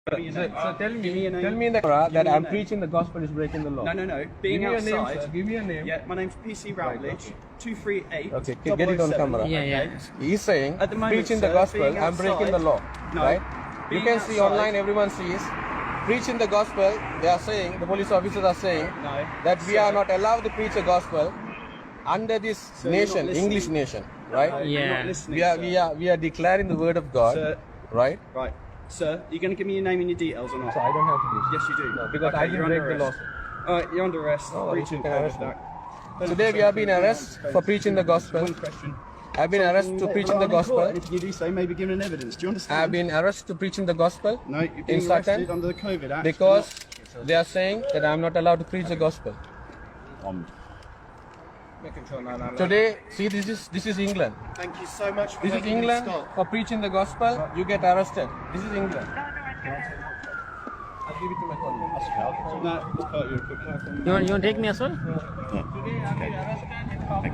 So tell me in the camera that I'm preaching the gospel is breaking the law. No. Being Give me outside. your name, sir. Give me your name. Yeah, my name's PC Routledge. 238. Okay, get it on 007. camera. Yeah. He's saying, At the moment, preaching the sir, gospel, being I'm breaking the outside- law. No. Right? You Being can see outside- online, everyone sees. Preaching the gospel, they are saying, the police officers are saying, No. that we are not allowed to preach the gospel under this you're not nation, listening. English nation. Right? Yeah. You're not listening, We are declaring the word of God. Sir. Right? Right. Sir, are you going to give me your name and your details or not? So I don't have to do Yes, you do. No, because Okay, I didn't you're break under the law. arrest. Alright, you're under arrest. Oh, Breaching you can code arrest of me. that. Today we have been arrested for preaching the gospel. One question. I've been arrested to preaching the gospel. If you do so, maybe give an evidence. Do you understand? I've been arrested to preaching the gospel No, you're being in arrested Sutton under the COVID Act. because they are saying that I'm not allowed to preach the gospel. Today, see, this is England. Thank you so much for This is making me England stop. for preaching the gospel. You get arrested. This is England. I'll give it to my colleague. No, just cut you a quick. You want to take me as well? Today I've been arrested in public.